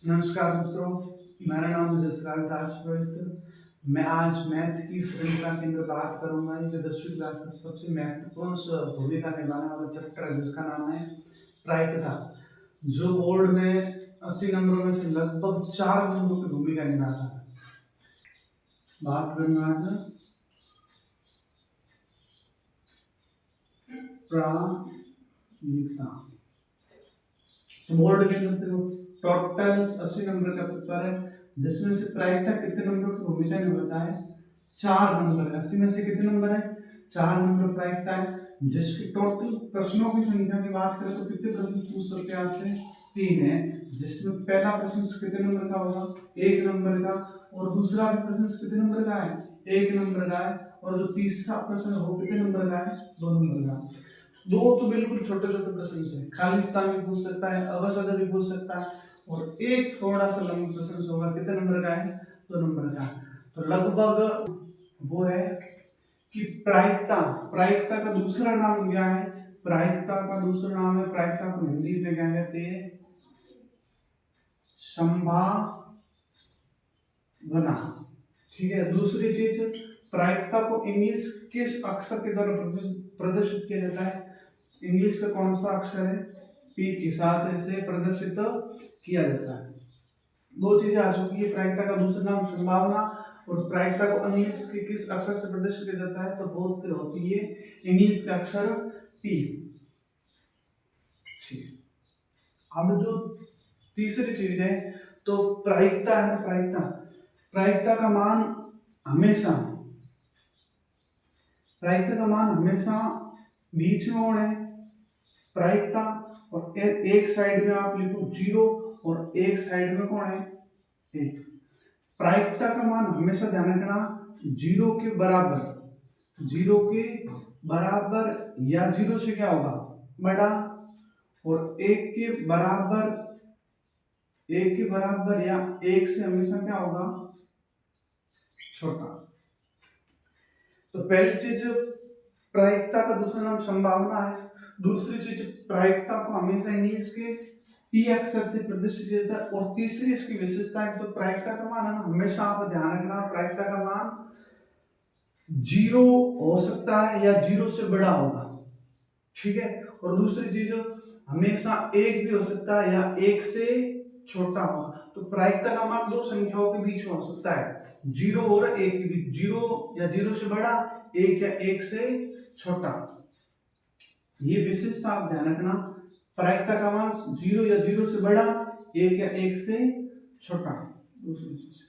नमस्कार मित्रों, मेरा नाम जसराज राजपुरोहित। मैं आज मैथ की श्रृंखला के अंदर बात करूंगा। ये 10वीं क्लास का सबसे महत्वपूर्ण भूमिका निभाने वाला चैप्टर है जिसका नाम है प्रायिकता, जो बोर्ड में 80 नंबरों में से लगभग 4 नंबरों की भूमिका निभाता है। बात करूंगा आज प्रायिकता। तो बोर्ड के अंदर टोटल 80 नंबर का पेपर है, जिसमें से प्रायिकता कितने नंबर की भूमिका निभाता है? 4 नंबर। 80 में से कितने नंबर है? 4 नंबर प्रायिकता है। जिसकी टोटल प्रश्नों की संख्या की बात करें तो कितने प्रश्न पूछ सकते हैं आपसे? 3 है। जिसमें पहला प्रश्न कितने नंबर का होगा? 1 नंबर का। और दूसरा भी प्रश्न कितने नंबर का है? 1 नंबर का है। और जो तीसरा प्रश्न है वो कितने नंबर का है? 2 नंबर का। दो तो बिल्कुल छोटे छोटे प्रश्न से खाली स्थान भी पूछ सकता है, अवसद भी पूछ सकता है। और एक थोड़ा सा लंबा प्रश्न होगा, कितने नंबर का है? 2 नंबर का। तो लगभग वो है कि प्रायिकता प्रायिकता का दूसरा नाम क्या है? प्रायिकता का दूसरा नाम है, प्रायिकता को हिंदी में क्या कहते हैं? संभावना। ठीक है। दूसरी चीज, प्रायिकता को इंग्लिश किस अक्षर के द्वारा प्रदर्शित किया जाता है? इंग्लिश का कौन सा अक्षर है? पी के साथ इसे प्रदर्शित किया जाता है। दो चीजें आ चुकी है। प्रायिकता का दूसरा नाम संभावना और प्रायिकता को इंग्लिश के किस अक्षर से प्रदर्शित किया जाता है? तो बोलते होती है इंग्लिश का अक्षर पी। ठीक। अब जो तीसरी चीज है, तो प्रायिकता है ना, प्रायिकता प्रायिकता का मान हमेशा प्रायिकता का मान हमेशा बीच में कौन है? प्रायिकता। और एक साइड में आप लिखो 0 और एक साइड में कौन है? 1। प्रायिकता का मान हमेशा ध्यान रखना 0 के बराबर, 0 के बराबर या 0 से क्या होगा? बड़ा। और 1 के बराबर, 1 के बराबर या 1 से हमेशा क्या होगा? छोटा। तो पहली चीज, प्रायिकता का दूसरा नाम संभावना है। दूसरी चीज, प्रायिकता को हमेशा इंग्लिश के पी अक्षर से प्रदर्शित किया जाता है। और तीसरी इसकी विशेषता है, तो प्रायिकता का मान है ना, हमेशा आप ध्यान रखना प्रायिकता का मान 0 हो सकता है या 0 से बड़ा होगा। ठीक है। और दूसरी चीज, हमेशा 1 भी हो सकता है या 1 से छोटा होगा। तो प्रायिकता का मान दो संख्याओं के बीच में हो सकता है, 0 और 1 के बीच, 0 या 0 से बड़ा, 1 या 1 से छोटा। ये विशेषता आप ध्यान रखना। प्रायिकता का मान 0 या 0 से बड़ा, 1 या 1 से छोटा। दूसरी चीज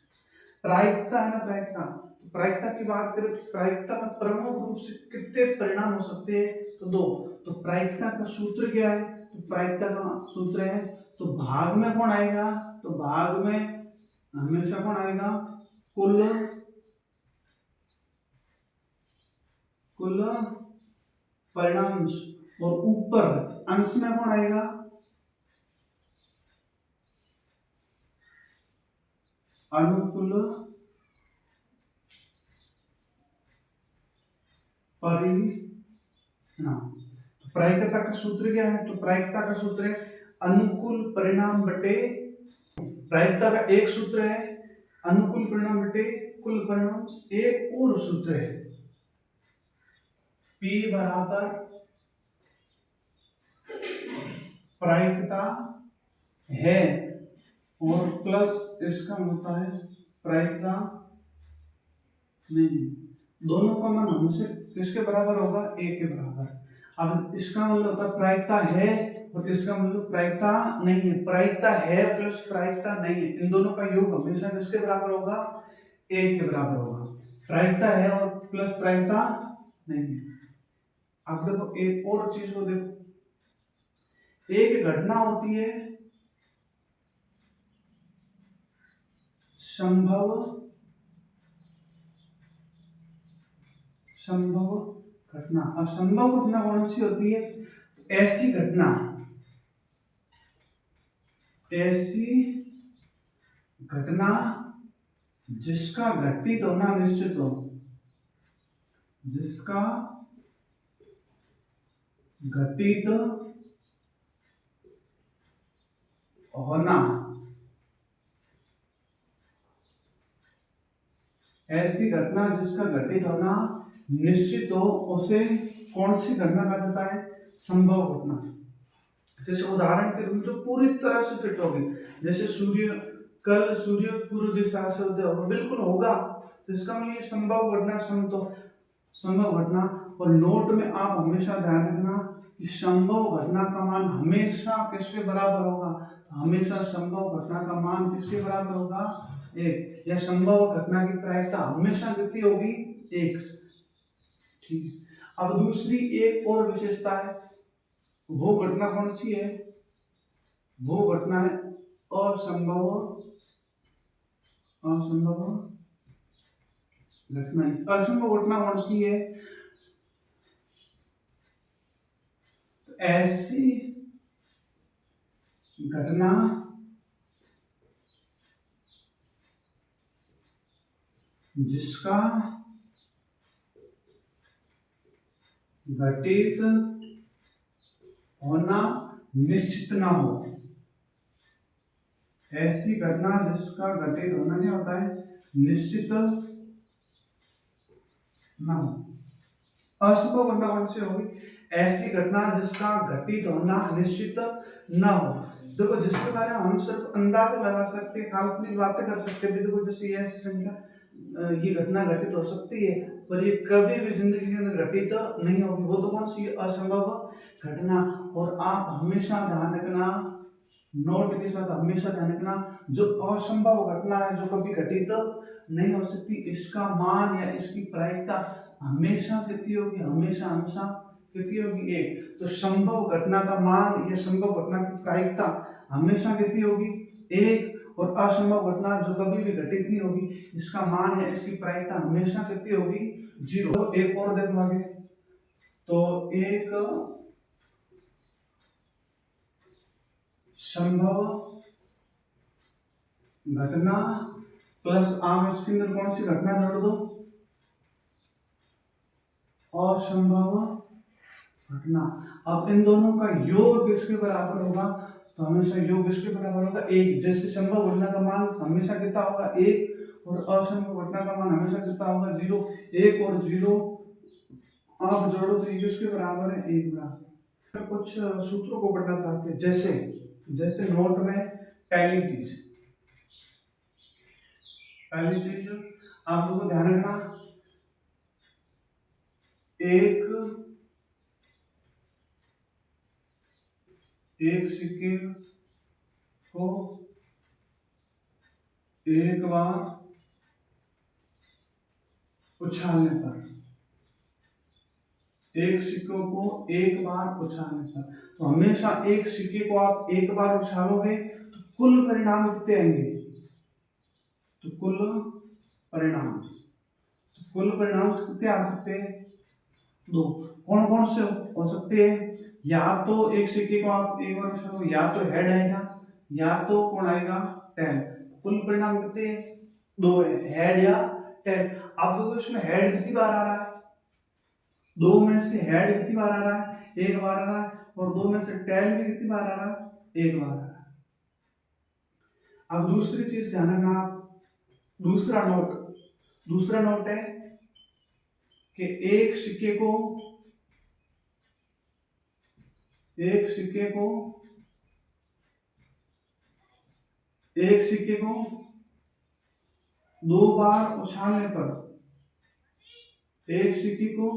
प्रायिकता है ना, प्रायिकता। तो प्रायिकता की बात करें तो प्रायिकता में प्रमुख रूप से कितने परिणाम हो सकते हैं? तो 2। तो प्रायिकता का सूत्र क्या है? तो प्रायिकता का सूत्र है, तो भाग में कौन आएगा? तो भाग में हमेशा कौन आएगा? कुल कुल परिणाम। और ऊपर अंश में कौन आएगा? अनुकूल परिणाम। तो प्रायिकता का सूत्र क्या है? तो प्रायिकता का सूत्र है अनुकूल परिणाम बटे, प्रायिकता का एक सूत्र है अनुकूल परिणाम बटे कुल परिणाम। एक और सूत्र है P बराबर प्रायिकता है और प्लस इसका होता है प्रायिकता नहीं। दोनों का मान हमेशा किसके बराबर होगा? 1 के बराबर। अब इसका मतलब होता है प्रायिकता है और इसका मतलब प्रायिकता नहीं है। प्रायिकता है प्लस प्रायिकता नहीं है, इन दोनों का योग हमेशा किसके बराबर होगा? 1 के बराबर होगा। प्रायिकता है और प्लस प्रायिकता नहीं है। अब देखो एक और चीज को देखो, एक घटना होती है संभव संभव घटना। अब संभव घटना कौन सी होती है? तो ऐसी घटना जिसका घटित होना निश्चित हो, जिसका घटित होना ऐसी घटना जिसका घटित होना निश्चित हो उसे कौन सी घटना कहा जाता है? संभव घटना। जैसे उदाहरण के रूप में जो पूरी तरह से फिट होगी, जैसे कल सूर्य पूर्व दिशा से उदय होगा, बिल्कुल होगा, तो इसका मतलब ये संभव घटना, संभव घटना। और नोट में आप हमेशा ध्यान रखना कि संभव घटना का मान हमेशा किसके बराबर होगा? हमेशा संभव घटना का मान किसके बराबर होगा? 1। या संभव घटना की प्रायिकता हमेशा कितनी होगी? 1। ठीक है। अब दूसरी एक और विशेषता है, वो घटना कौन सी है? वो घटना है असंभव असंभव घटना। असंभव घटना कौन सी है? ऐसी घटना जिसका घटित होना निश्चित ना हो। ऐसी घटना जिसका घटित होना नहीं होता है, निश्चित ना हो। असंभव घटना कौन सी होगी? ऐसी घटना जिसका घटित होना निश्चित ना हो। देखो, जिस प्रकार हम सिर्फ अंदाजा लगा सकते हैं, काल्पनिक बातें कर सकते हैं, देखो जैसे ये ऐसी संख्या, ये घटना घटित हो सकती है, पर ये कभी भी जिंदगी के अंदर घटित नहीं होगी। वो तो कौन सी? असंभव घटना। और आप हमेशा ध्यान रखना, नोट के साथ हमेशा ध्यान रखना, जो असंभव घटना है, जो कभी घटित नहीं हो सकती, इसका मान या इसकी प्रायिकता हमेशा कितनी होगी? हमेशा हमेशा कितनी होगी? 1। तो संभव घटना का मान या संभव घटना की प्रायिकता हमेशा कितनी होगी? 1। और असंभव घटना जो कभी भी घटित नहीं होगी, इसका मान या इसकी प्रायिकता हमेशा कितनी होगी? 0। तो एक और देखो आगे, तो एक संभव घटना प्लस आप इसके अंदर कौन सी घटना जोड़ दो? असंभव घटना। अब इन दोनों का योग किसके बराबर होगा? तो हमेशा योग किसके बराबर होगा? 1। जैसे संभव घटना का मान हमेशा कितना होगा? 1। और असंभव घटना का मान हमेशा कितना होगा? 0। 1 और 0 आप जोड़ो तो ये किसके बराबर है? 1 बराबर। कुछ सूत्रों को पढ़ना चाहते हैं, जैसे जैसे नोट में पहली चीज आप लोगों को ध्यान रखना, एक सिक्के को एक बार उछालने पर, एक सिक्कों को एक बार उछालने पर, तो हमेशा एक सिक्के को आप एक बार उछालोगे तो कुल परिणाम कितने आएंगे? तो कुल परिणाम कितने आ सकते हैं? 2। कौन कौन से हो सकते हैं? या तो एक सिक्के को आप एक बार उछालो, या तो हेड आएगा, या तो कौन आएगा? टेल। कुल परिणाम कितने? 2 है, हेड या टेल। आप लोगों को इसमें हेड कितनी बार आ रहा है? 2 में से हेड कितनी बार आ रहा है? 1 बार आ रहा है। और 2 में से टेल भी कितनी बार आ रहा है? 1 बार आ रहा है। अब दूसरी चीज ध्यान रखना आप, दूसरा नोट है कि एक सिक्के को एक सिक्के को दो बार उछालने पर, एक सिक्के को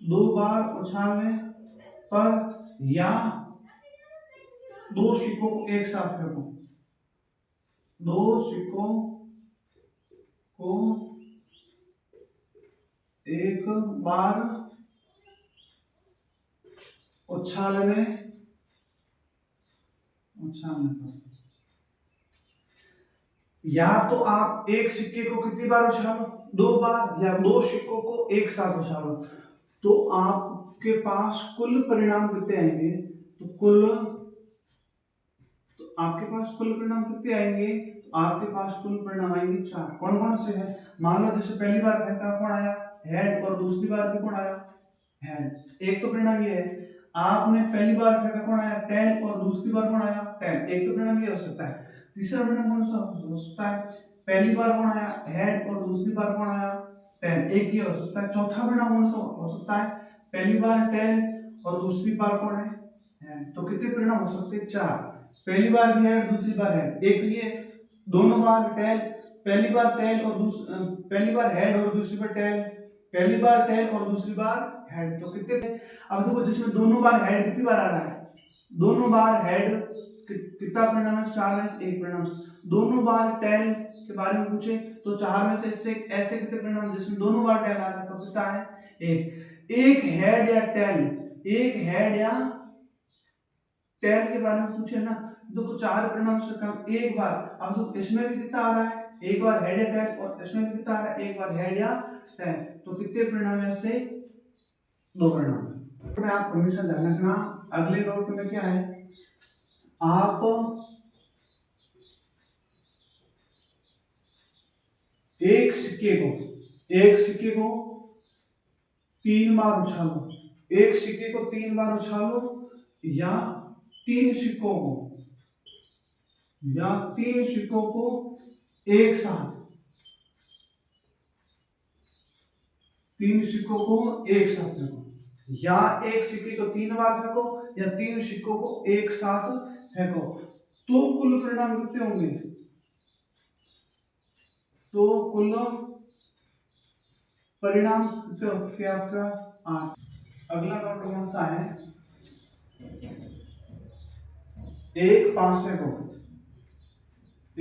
2 बार उछालने पर, या 2 सिक्कों को एक साथ फेंको, 2 सिक्कों को एक बार उछालने पर, या तो आप एक सिक्के को कितनी बार उछालो? 2 बार, या 2 सिक्कों को एक साथ उछालो, तो आपके पास कुल परिणाम कितने आएंगे? तो आपके पास कुल परिणाम कितने आएंगे? तो आपके पास कुल परिणाम आएंगे 4। कौन कौन से हैं? मान लो जैसे पहली बार फेंका, कौन आया? हेड। और दूसरी बार भी कौन आया? हेड। एक तो परिणाम ये है। आपने पहली बार फेंका, कौन आया? टेल। और दूसरी बार कौन आया? टेल। एक तो परिणाम ये हो सकता है। तीसरा परिणाम कौन सा हो सकता है? पहली बार कौन आया हेड और दूसरी बार कौन आया टेल, एक ये हो सकता है। चौथा परिणाम कौन सा हो सकता है, पहली बार टेल और दूसरी बार कौन है हेड। तो कितने परिणाम हो सकते हैं, चार। पहली बार भी हेड दूसरी बार हेड, एक ये दोनों बार टेल, पहली बार टेल और पहली बार हेड और दूसरी बार टेल, पहली बार टेल और दूसरी बार हेड। तो कितने, अब देखो जिसमें दोनों बार हेड कितनी बार आ रहा है, दोनों बार हेड कितना परिणाम है, चार में से एक परिणाम। दोनों बार टेल के बारे में पूछे तो चार में से इससे ऐसे कितने परिणाम जिसमें दोनों बार टेल आ रहा है, तो कितना है एक। एक हेड या टेल, एक हेड या टेल के बारे में पूछे ना, देखो चार परिणाम से कम एक बार। अब देखो इसमें भी कितना आ रहा है, एक बार हेड या टेल, और इसमें भी कितना आ रहा है, एक बार हेड या टेल। तो कितने परिणाम है इससे, दो परिणाम। तो मैं आप हमेशा ध्यान रखना, अगले नोट में क्या है, आप एक सिक्के को तीन बार उछालो, एक सिक्के को तीन बार उछालो, या तीन सिक्कों को एक साथ, तीन सिक्कों को एक साथ फेंको, या एक सिक्के को तीन बार फेंको, या तीन सिक्कों को एक साथ फेंको। तो कुल परिणाम कितने होंगे, तो कुल परिणाम कितने हो सकते हैं आपके पास, 8। अगला नोट कौन सा है, एक पांसे को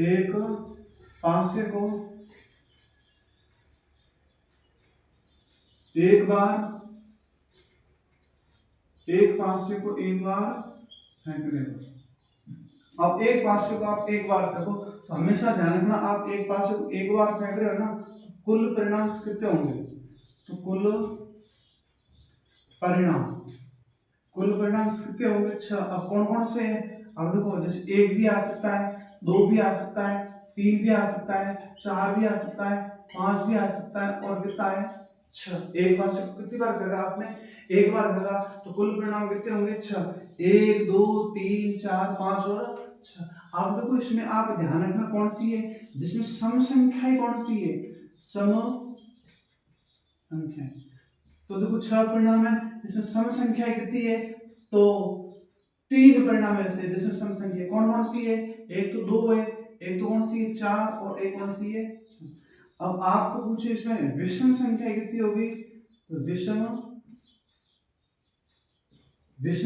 एक पांसे को एक बार फेंक देगा। अब एक पांसे को आप एक बार फेंको, तो हमेशा ध्यान रखना, आप एक पांसे को एक बार फेंक रहे हो ना, कुल परिणाम कितने होंगे, तो कुल परिणाम कितने होंगे, 6। अब कौन कौन से हैं, अब देखो जैसे एक भी आ सकता है, दो भी आ सकता है, तीन भी आ सकता है, चार भी आ सकता है, पांच भी आ सकता है, और कितना है 6। एक बार से कितनी बार फेंका आपने, एक बार फेंका, तो कुल परिणाम कितने होंगे 6। 1 2 3 4 5 और 6। अब देखो इसमें आप ध्यान रखना कौन सी है, जिसमें सम संख्याएं कौन सी है, सम संख्याएं। तो देखो 6 परिणाम है, इसमें सम संख्याएं कितनी है, तो तीन परिणाम ऐसे जिसमें सम संख्या कौन कौन सी है, एक तो 2 है, एक तो कौन सी है 4, और एक कौन सी है। अब आपको पूछे इसमें विषम संख्या कितनी होगी, तो विषम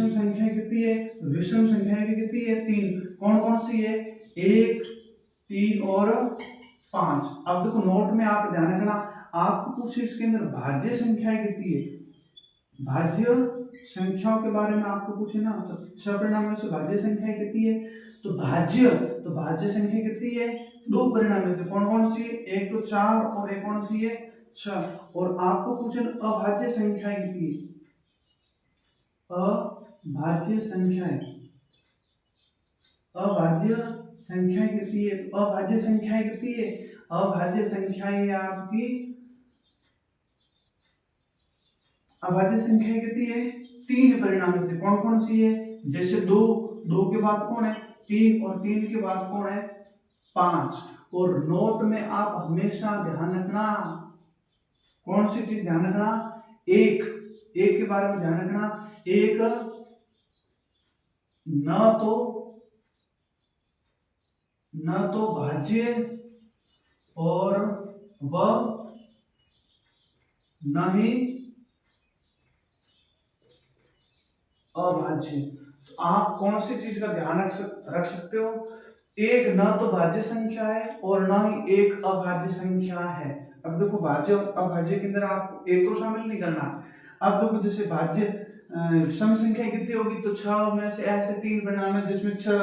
संख्या कितनी है, विषम संख्या भी कितनी है, 3। कौन कौन सी है, 1 3 और 5। अब देखो नोट में आप ध्यान रखना, आपको पूछे इसके अंदर भाज्य संख्या कितनी है, भाज्य संख्याओं के बारे में आपको पूछे ना, तो 6 परिणाम में से भाज्य संख्या कितनी है, तो भाज्य संख्या कितनी है, दो परिणाम में से कौन कौन सी है, एक तो 4 और एक कौन सी है 6। और आपको पूछे अभाज्य संख्या कितनी है, अभाज्य संख्याएं कितनी है, तो अभाज्य संख्याएं कितनी है, अभाज्य संख्याएं आपकी, अभाज्य संख्या कितनी है, तीन परिणाम में से कौन कौन सी है, जैसे दो के बाद कौन है 3, और 3 के बाद कौन है 5। और नोट में आप हमेशा ध्यान रखना, कौन सी चीज ध्यान रखना, एक के बारे में ध्यान रखना, एक न तो भाज्य और वह न ही अभाज्य। तो आप कौन सी चीज का ध्यान रख सकते हो, एक न तो भाज्य संख्या है और न ही एक अभाज्य संख्या है। अब देखो भाज्य और अभाज्य के अंदर आपको एक तो शामिल नहीं करना। अब देखो जैसे भाज्य सम संख्या कितनी होगी, तो 6 में से ऐसे तीन परिणाम है जिसमें 6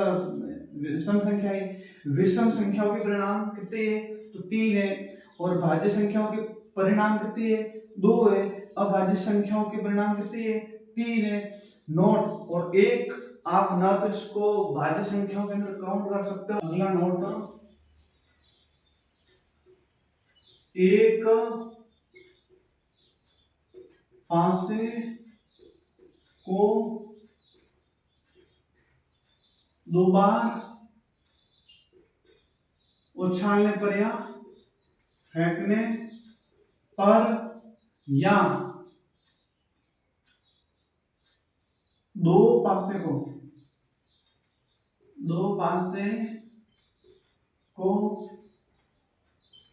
सम संख्या है, विषम संख्याओं के परिणाम कितने है, तो 3 है, और भाज्य संख्याओं के परिणाम कितने है, 2 है, अभाज्य संख्याओं के परिणाम कितने है, 3 है। नोट, और एक आप ना तो इसको भाज्य संख्याओं के अंदर काउंट कर सकते हो। अगला नोट, एक पांसे को दो बार उछालने पर या फेंकने पर या दो पासे को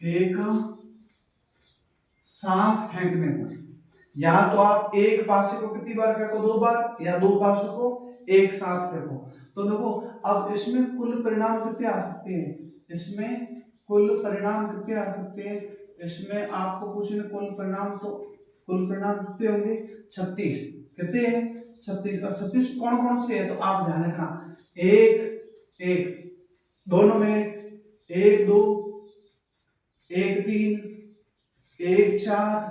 एक साथ फेंकने पर, या तो आप एक पासे को कितनी बार फेंको, 2 बार, या 2 पासों को एक साथ फेंको। तो देखो अब इसमें कुल परिणाम कितने आ सकते हैं, इसमें कुल परिणाम कितने आ सकते हैं, इसमें आपको पूछने कुल परिणाम, तो कुल परिणाम कितने होंगे 36, कितने हैं 36। और 36 कौन कौन से है, तो आप ध्यान रखना, एक एक दोनों में, एक 2, एक 3, एक 4,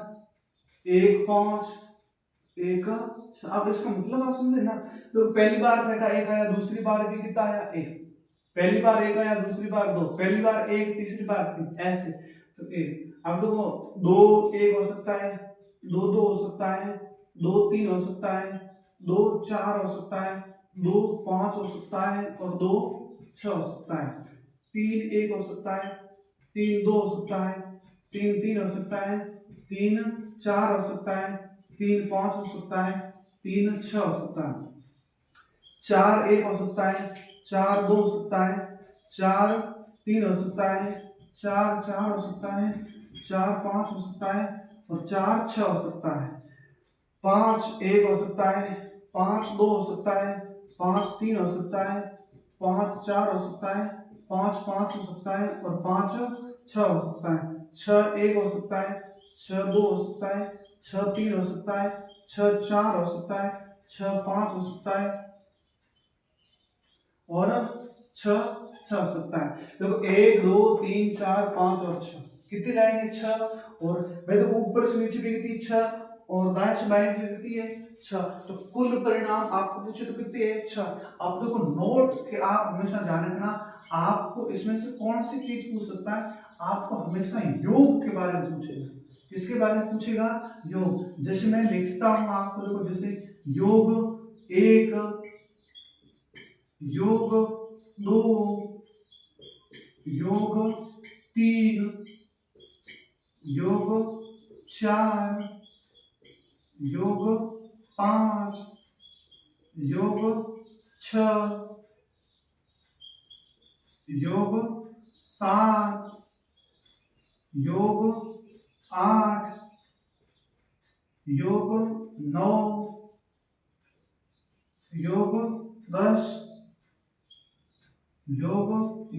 एक 5, एक। अब इसका मतलब आप समझे ना, तो पहली बार फेंका एक आया, दूसरी बार भी कितना आया एक, पहली बार एक आया, दूसरी बार 2, पहली बार एक, तीसरी बार 3, ऐसे। तो एक, अब देखो 2 1 हो सकता है, 2 2 हो सकता है, 2 3 हो सकता है, 2 4 हो सकता है, 2 5 हो सकता है, और 2 6 हो सकता है, 3 1 हो सकता है, 3 2 हो सकता है, 3 3 हो सकता है, 3 4 हो सकता है, 3 5 हो सकता है, 3 6 हो सकता है, 4 1 हो सकता है, 4 2 हो सकता है, 4 3 हो सकता है, 4 4 हो सकता है, 4 5 हो सकता है, और 4 6 हो सकता है, 5 1 हो सकता है, 5 2 हो सकता है, 5 3 हो सकता है, 5 4 हो सकता है, 5 5 हो सकता है, और 5 6 हो सकता है, 6 1 हो सकता है, 6 2 हो सकता है, 6 3 हो सकता है, 6 4 हो सकता है, 6 5 हो सकता है, और 6 6 हो सकता है। देखो 1 2 3 4 5 और 6 कितनी लाइन है 6, और भाई देखो ऊपर से नीचे भी कितनी 6, और दाएं से बाएं भी कितनी है 6, तो कुल परिणाम आपको पूछे तो कितनी है 6। अब देखो नोट के आप हमेशा ध्यान रखना, आपको इसमें से कौन सी चीज पूछ सकता है, आपको हमेशा योग के बारे में पूछेगा। किसके बारे में पूछेगा, योग। जैसे मैं लिखता हूं आपको, देखो जैसे योग 1, योग 2, योग 3, योग 4, योग 5, योग 6, योग 7, योग 8, योग 9, योग 10, योग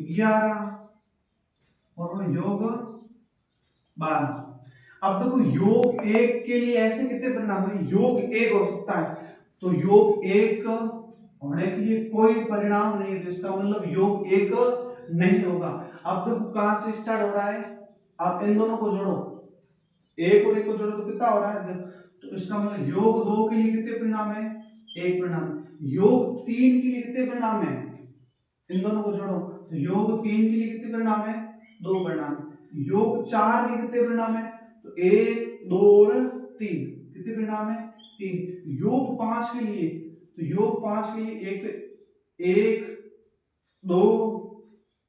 11, और योग 12। अब देखो योग 1 के लिए ऐसे कितने परिणाम है, योग 1 हो सकता है, तो योग 1 होने के लिए कोई परिणाम नहीं है, जिसका मतलब योग 1 नहीं होगा। अब देखो कहां से स्टार्ट हो रहा है, आप इन दोनों को जोड़ो, 1 और 1 को जोड़ो तो कितना हो रहा है, तो इसका मतलब योग 2 के लिए कितने परिणाम है, 1 परिणाम। योग 3 के लिए कितने परिणाम है, इन दोनों को जोड़ो, तो योग 3 के लिए कितने परिणाम है, 2 परिणाम। योग 4 के कितने परिणाम है, तो 1 2 और 3, कितने परिणाम है 3। योग 5 के लिए, तो योग 5 के लिए 1 2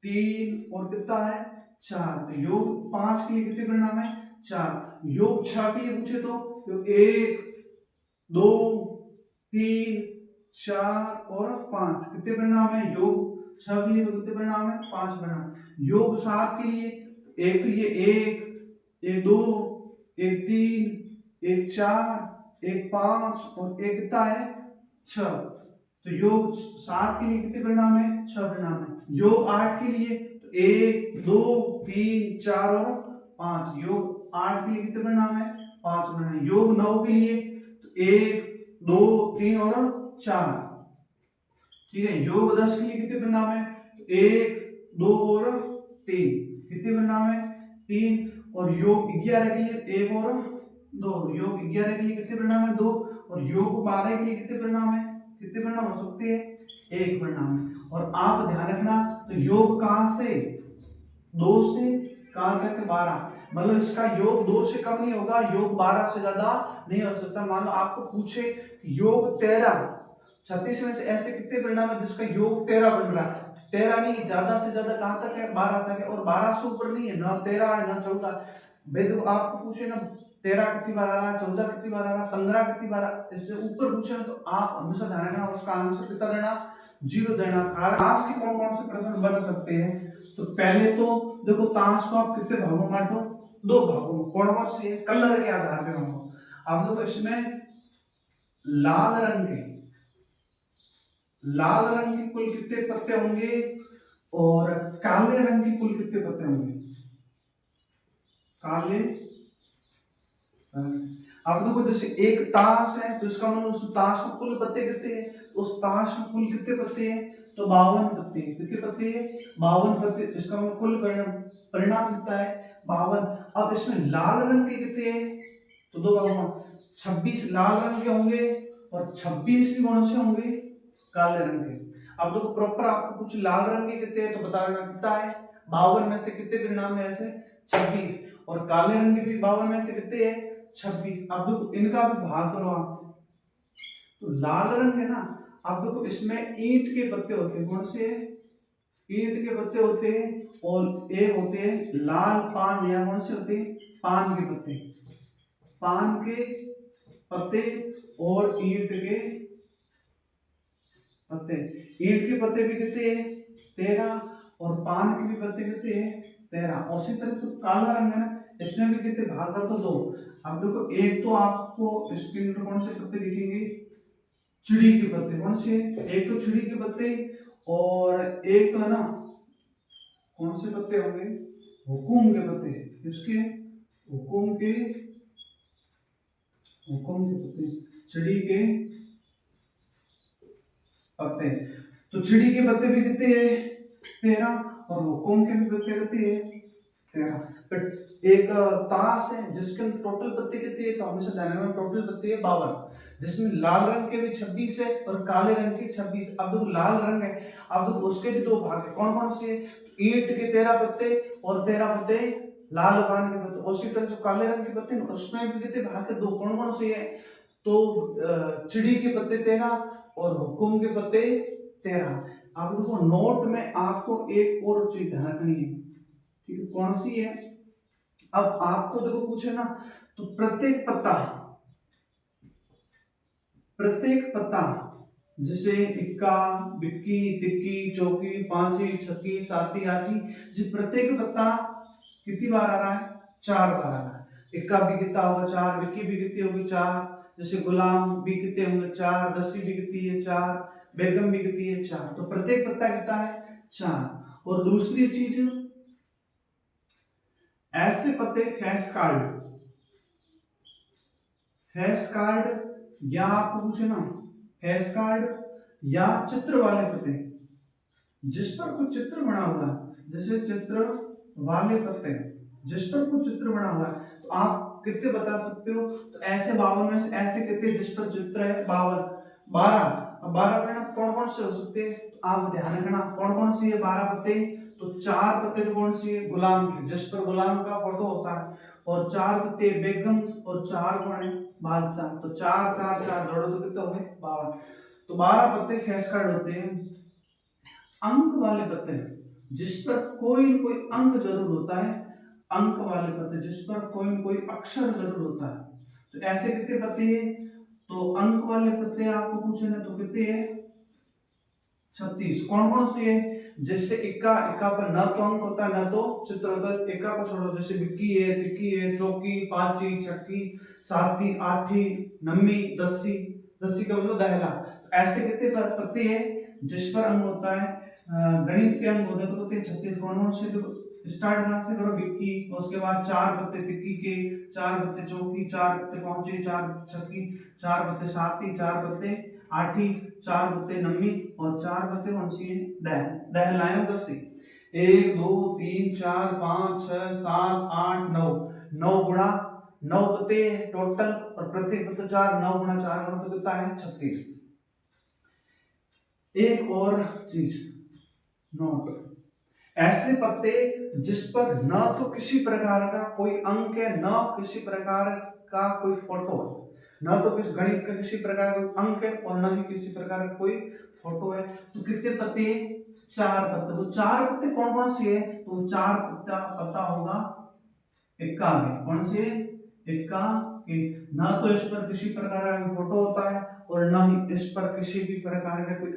3 और कितना है 4, तो योग 5 के लिए कितने परिणाम है 4। योग 6 के लिए पूछे तो 1 2 3 4 और 5, कितने परिणाम है, योग 6 के लिए तो कितने परिणाम है 5 परिणाम। योग 7 के लिए, एक तो ये 1 2 1 3 1 4 1 5 और एक कितना है 6, तो योग 7 के लिए कितने परिणाम है 6 परिणाम है। योग 8 के लिए तो 1 2 3 4 और 5, योग 8 के लिए कितने परिणाम है 5 परिणाम। योग 9 के लिए तो 1 2 3 और 4, ठीक है। योग 10 के लिए कितने परिणाम है, तो 1 2 और 3, कितने परिणाम है 3। और योग 11 के लिए 1 और 2, योग 11 के लिए कितने परिणाम है 2। और योग 12 के लिए कितने परिणाम है, कितने परिणाम हो सकते हैं, 1 परिणाम है। और आप ध्यान रखना, तो योग कहां से 2 से कहां तक 12, मतलब इसका योग 2 से कम नहीं होगा, योग 12 से ज्यादा नहीं हो सकता। मान लो आपको पूछे योग 13, 36 में से ऐसे कितने परिणाम है जिसका योग 13 बन रहा है, 13 नहीं, ज्यादा से ज्यादा कहाँ तक है, 12 तक है, और 12 से ऊपर नहीं है, ना 13 है ना 14। भाई देखो आपको पूछे ना 13 कितनी बार आ रहा है, 14 कितनी बार आ रहा है, 15 कितनी बार, इससे ऊपर पूछे ना तो आप हमेशा ध्यान रखना उसका आंसर कितना देना, 0 देना। कारण ताश के कौन कौन से प्रश्न बन सकते हैं, तो पहले तो देखो ताश को आप कितने भागों में बांटो, 2 भागों में, कौन कौन से, कलर के आधार पर बांटो। आप देखो इसमें लाल रंग के, लाल रंग के कुल कितने पत्ते होंगे और काले रंग के कुल कितने पत्ते होंगे, काले रंग। अब देखो जैसे एक ताश है तो इसका मतलब उस ताश में कुल पत्ते कितने हैं, तो उस ताश में कुल कितने पत्ते हैं, तो 52 पत्ते हैं। कितने पत्ते हैं, 52 पत्ते, इसका मतलब कुल परिणाम कितना है, 52। अब इसमें लाल रंग के कितने हैं, तो 2 भागों में 26 लाल रंग के होंगे और 26 भी कौन से होंगे, काले रंग के। अब देखो प्रॉपर आपको कुछ लाल रंग के कितने हैं तो बता देना कितना है, 52 में से कितने परिणाम है ऐसे, 26, और काले रंग के भी 52 में से कितने हैं, 26। अब देखो इनका भी भाग करो आप, तो लाल रंग है ना, अब देखो इसमें ईंट के पत्ते होते हैं, कौन से, ईंट के पत्ते होते हैं, और एक होते हैं लाल पान, या कौन से होते हैं, पान के पत्ते, पान के पत्ते और ईंट के पत्ते। ईंट के पत्ते भी कितने हैं, 13, और पान के भी पत्ते कितने हैं, 13। उसी तरह से काला रंग है ना, इसमें भी कितने भाग कर, तो 2। अब देखो एक तो आपको स्क्रीन पर कौन से पत्ते दिखेंगे, चिड़ी के पत्ते, कौन से, एक तो चिड़ी के पत्ते, और एक तो है ना कौन से पत्ते होंगे, हुकुम के पत्ते, किसके, हुकुम के, हुकुम के पत्ते, चिड़ी के पत्ते। तो चिड़ी के पत्ते भी कितने हैं, 13, और हुकुम के भी पत्ते कितने हैं, 13। बट एक ताश है जिसके टोटल पत्ते कितने हैं, तो हमेशा ध्यान रखना टोटल पत्ते हैं 52, जिसमें लाल रंग के भी 26 है और काले रंग के 26। अब देखो लाल रंग है, अब देखो उसके भी 2 भाग है, कौन कौन से, ईंट के 13 पत्ते और 13 पत्ते लाल पान के पत्ते। उसी तरह से काले रंग के पत्ते उसमें भी कितने भाग के, 2, कौन कौन से है, तो चिड़ी के पत्ते 13 और हुकुम के पत्ते 13। अब देखो नोट में आपको एक और चीज ध्यान रखनी है, ठीक है, कौन सी है, अब आपको देखो पूछे ना, तो प्रत्येक पत्ता, प्रत्येक पत्ता, जैसे इक्का, बिक्की, तिक्की, चौकी, पांची, छक्की, साती, आठी, जो प्रत्येक पत्ता कितनी बार आ रहा है, 4 बार आ रहा है। इक्का भी कितना होगा, 4, बिक्की भी कितनी होगी, 4, जैसे गुलाम भी कितने होंगे, 4, दसी भी कितनी है, 4, बेगम भी कितनी है, 4। तो प्रत्येक पत्ता कितना है, 4। और दूसरी चीज, ऐसे पत्ते फैस कार्ड, फैस कार्ड, या आपको पूछे ना फैस कार्ड या चित्र वाले पत्ते, जिस पर कुछ चित्र बना हुआ है, जैसे चित्र वाले पत्ते जिस पर कुछ चित्र बना हुआ है, तो आप कितने बता सकते हो, तो ऐसे 52 में से ऐसे कितने जिस पर चित्र है, 52, 12। अब 12 परिणाम कौन कौन से हो सकते हैं, तो आप ध्यान रखना कौन कौन सी है 12 पत्ते, तो 4 पत्ते तो कौन सी है, गुलाम की, जिस पर गुलाम का फोटो होता है, और 4 पत्ते बेगम, और 4 कौन है, बादशाह। तो 4 4 4 जोड़ो तो कितने हो गए, 52। तो 12 पत्ते फैस कार्ड होते हैं। अंक वाले पत्ते, जिस पर कोई न कोई अंक जरूर होता है, अंक वाले पत्ते जिस पर कोई न कोई अक्षर जरूर होता है, तो ऐसे कितने पत्ते हैं, तो अंक वाले पत्ते आपको पूछे ना तो कितने हैं, 36। कौन कौन से है, जैसे इक्का, इक्का पर न तो अंक होता है ना तो चित्र होता है, इक्का को छोड़ो, जैसे बिक्की है, तिक्की है, चौकी, पांची, छक्की, साती, आठी, नम्मी, दसी, दसी का मतलब दहला। तो ऐसे कितने पत्ते हैं जिस पर अंक होता है, गणित के अंक होते हैं, तो कितने, 36। कौन कौन से, देखो स्टार्ट कहाँ से करो, बिक्की, उसके बाद 4 पत्ते तिक्की के, 4 पत्ते चौकी, 4 पत्ते पांची, 4 पत्ते छक्की, 4 पत्ते साती, 4 पत्ते आठी, 4 पत्ते नम्मी, और 4 पत्ते कौन सी है, दह, दहलायन दसी। 1 2 3 4 5 6 7 8 9, 9 गुणा 9 पत्ते टोटल, और प्रत्येक पत्ते 4, 9 गुणा 4 गुणा तो कितना है, 36। एक और चीज नोट, ऐसे पत्ते जिस पर न तो किसी प्रकार का कोई अंक है, न किसी प्रकार का कोई फोटो है, न तो किसी गणित का किसी प्रकार का अंक है और न ही किसी प्रकार का कोई फोटो है, तो कितने पत्ते, चार पत्ते, तो चार पत्ते कौन कौन से है, तो चार पत्ता पत्ता होगा इक्का में, कौन से इक्का के। ना तो इस पर किसी प्रकार का फोटो होता है और ना ही इस पर किसी भी प्रकार का कोई